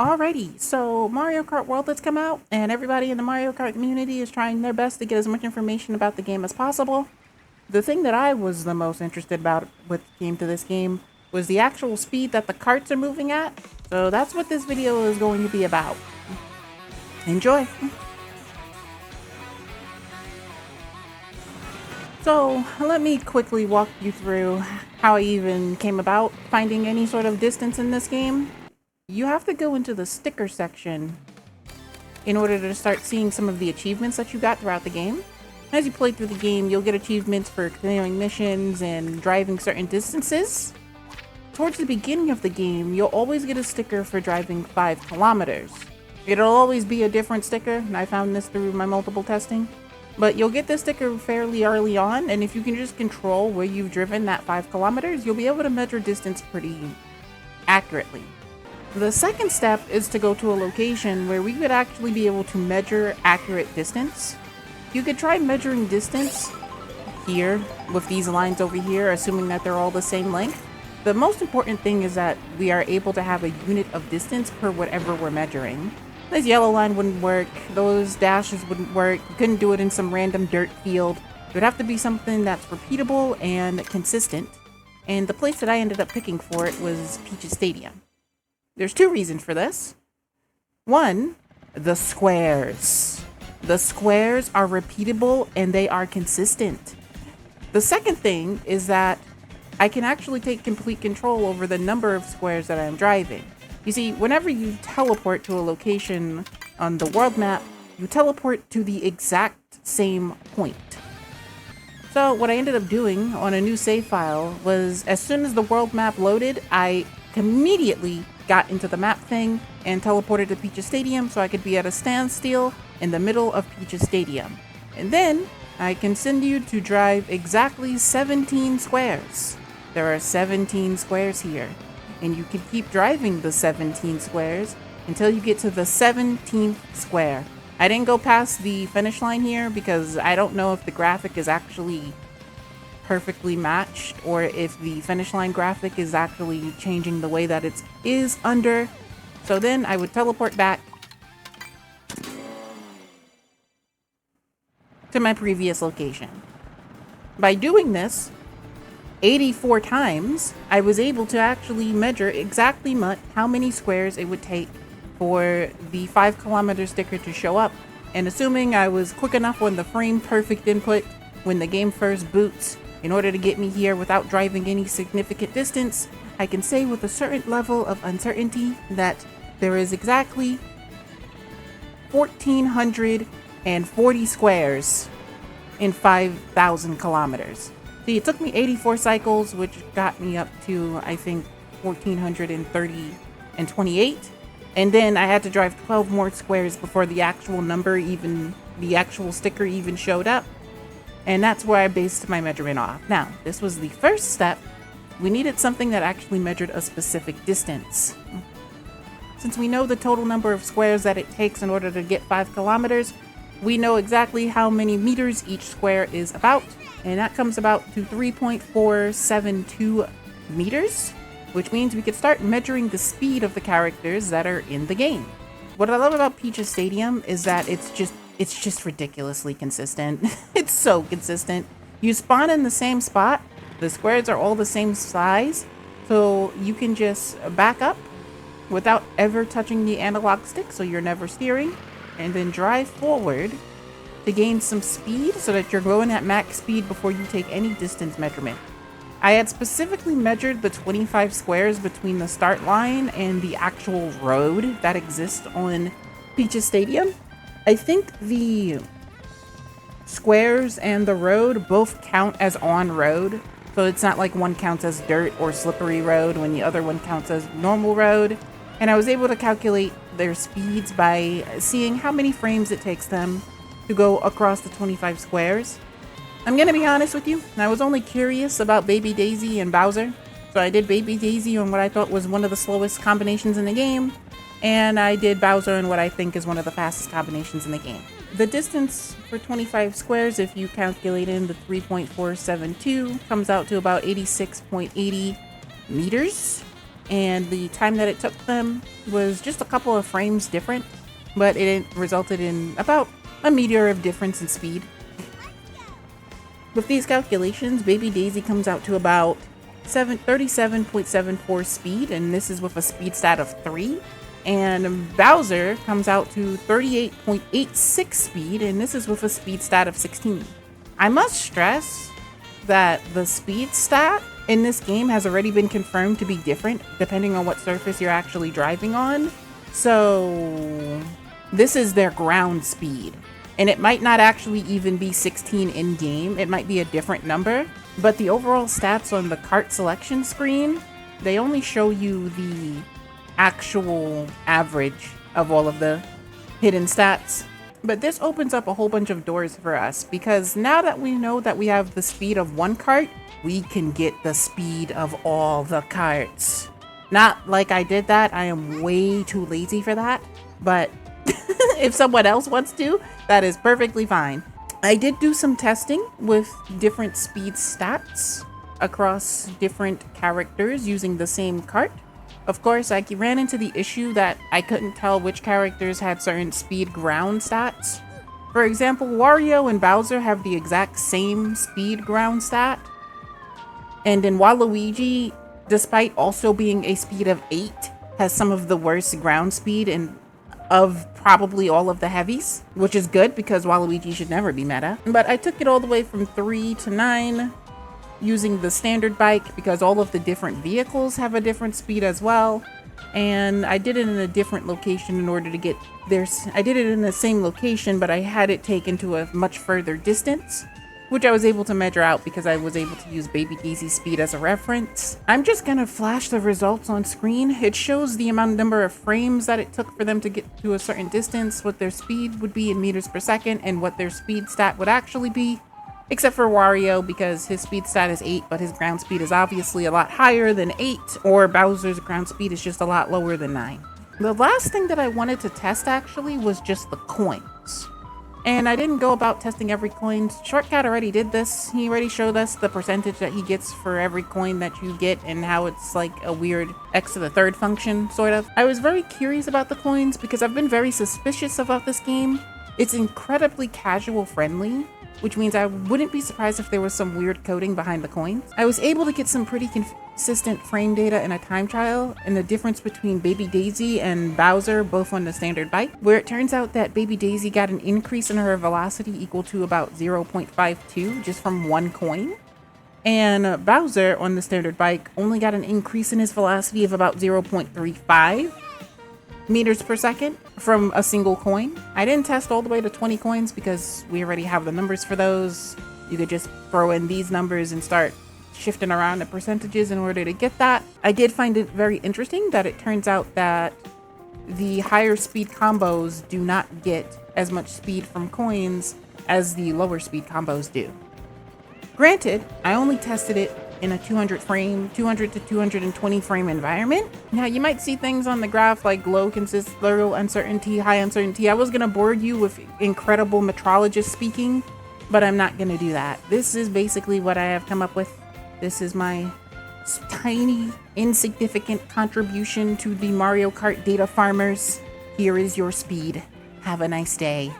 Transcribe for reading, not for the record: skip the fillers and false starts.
Alrighty, so Mario Kart World has come out, and everybody in the Mario Kart community is trying their best to get as much information about the game as possible. The thing that I was the most interested about with came to this game was the actual speed that the karts are moving at, so that's what this video is going to be about. Enjoy! So, let me quickly walk you through how I even came about finding any sort of distance in this game. You have to go into the sticker section in order to start seeing some of the achievements that you got throughout the game. As you play through the game, you'll get achievements for clearing missions and driving certain distances. Towards the beginning of the game, you'll always get a sticker for driving 5 kilometers. It'll always be a different sticker, and I found this through my multiple testing. But you'll get this sticker fairly early on, and if you can just control where you've driven that 5 kilometers, you'll be able to measure distance pretty accurately. The second step is to go to a location where we could actually be able to measure accurate distance. You could try measuring distance here with these lines over here, assuming that they're all the same length. The most important thing is that we are able to have a unit of distance per whatever we're measuring. This yellow line wouldn't work, those dashes wouldn't work, you couldn't do it in some random dirt field. It would have to be something that's repeatable and consistent. And the place that I ended up picking for it was Peach's Stadium. There's 2 reasons for this. 1, the squares. The squares are repeatable and they are consistent. The second thing is that I can actually take complete control over the number of squares that I'm driving. You see, whenever you teleport to a location on the world map, you teleport to the exact same point. So what I ended up doing on a new save file was, as soon as the world map loaded, I immediately got into the map thing and teleported to Peach's Stadium so I could be at a standstill in the middle of Peach's Stadium. And then I can send you to drive exactly 17 squares. There are 17 squares here, and you can keep driving the 17 squares until you get to the 17th square. I didn't go past the finish line here because I don't know if the graphic is actually perfectly matched or if the finish line graphic is actually changing the way that it is under. So then I would teleport back to my previous location. By doing this 84 times, I was able to actually measure exactly how many squares it would take for the 5 kilometer sticker to show up. And assuming I was quick enough on the frame perfect input when the game first boots, in order to get me here without driving any significant distance, I can say with a certain level of uncertainty that there is exactly 1,440 squares in 5,000 kilometers. See, it took me 84 cycles, which got me up to, I think, 1,430 and 28. And then I had to drive 12 more squares before the actual sticker even showed up. And that's where I based my measurement off. Now, this was the first step. We needed something that actually measured a specific distance. Since we know the total number of squares that it takes in order to get 5 kilometers, we know exactly how many meters each square is about, and that comes about to 3.472 meters, which means we could start measuring the speed of the characters that are in the game. What I love about Peach's Stadium is that it's just ridiculously consistent. It's so consistent. You spawn in the same spot, the squares are all the same size, so you can just back up without ever touching the analog stick, so you're never steering, and then drive forward to gain some speed so that you're going at max speed before you take any distance measurement. I had specifically measured the 25 squares between the start line and the actual road that exists on Peach's Stadium. I think the squares and the road both count as on road, so it's not like one counts as dirt or slippery road when the other one counts as normal road. And I was able to calculate their speeds by seeing how many frames it takes them to go across the 25 squares. I'm gonna be honest with you, I was only curious about Baby Daisy and Bowser, so I did Baby Daisy on what I thought was one of the slowest combinations in the game, and I did Bowser in what I think is one of the fastest combinations in the game. The distance for 25 squares, if you calculate in the 3.472, comes out to about 86.80 meters. and the time that it took them was just a couple of frames different, but it resulted in about a meteor of difference in speed. With these calculations, Baby Daisy comes out to about 37.74 speed, and this is with a speed stat of 3. And Bowser comes out to 38.86 speed, and this is with a speed stat of 16. I must stress that the speed stat in this game has already been confirmed to be different depending on what surface you're actually driving on. So this is their ground speed. And it might not actually even be 16 in game. It might be a different number. But the overall stats on the Kart selection screen, they only show you the actual average of all of the hidden stats. But this opens up a whole bunch of doors for us, because now that we know that we have the speed of one kart, we can get the speed of all the karts. Not like I did that. I am way too lazy for that. But if someone else wants to, that is perfectly fine. I did do some testing with different speed stats across different characters using the same kart. Of course, I ran into the issue that I couldn't tell which characters had certain speed ground stats. For example, Wario and Bowser have the exact same speed ground stat. And then Waluigi, despite also being a speed of 8, has some of the worst ground speed of probably all of the heavies, which is good because Waluigi should never be meta. But I took it all the way from 3 to 9 using the standard bike because all of the different vehicles have a different speed as well. And I did it in a different location in order to get there. I did it in the same location, but I had it taken to a much further distance, which I was able to measure out because I was able to use Baby Daisy's speed as a reference. I'm just gonna flash the results on screen. It shows the number of frames that it took for them to get to a certain distance, what their speed would be in meters per second, and what their speed stat would actually be. Except for Wario, because his speed stat is 8, but his ground speed is obviously a lot higher than 8, or Bowser's ground speed is just a lot lower than 9. The last thing that I wanted to test actually was just the coins. And I didn't go about testing every coin. Shortcut already did this. He already showed us the percentage that he gets for every coin that you get and how it's like a weird x to the third function, sort of. I was very curious about the coins because I've been very suspicious about this game. It's incredibly casual friendly, which means I wouldn't be surprised if there was some weird coding behind the coins. I was able to get some pretty consistent frame data in a time trial and the difference between Baby Daisy and Bowser, both on the standard bike, where it turns out that Baby Daisy got an increase in her velocity equal to about 0.52 just from one coin. And Bowser on the standard bike only got an increase in his velocity of about 0.35 meters per second from a single coin. I didn't test all the way to 20 coins because we already have the numbers for those. You could just throw in these numbers and start shifting around the percentages in order to get that. I did find it very interesting that it turns out that the higher speed combos do not get as much speed from coins as the lower speed combos do. Granted, I only tested it in a 200 to 220 frame environment. Now you might see things on the graph like low uncertainty, high uncertainty. I was gonna bore you with incredible metrologist speaking, but I'm not gonna do that. This is basically what I have come up with. This is my tiny, insignificant contribution to the Mario Kart data farmers. Here is your speed. Have a nice day.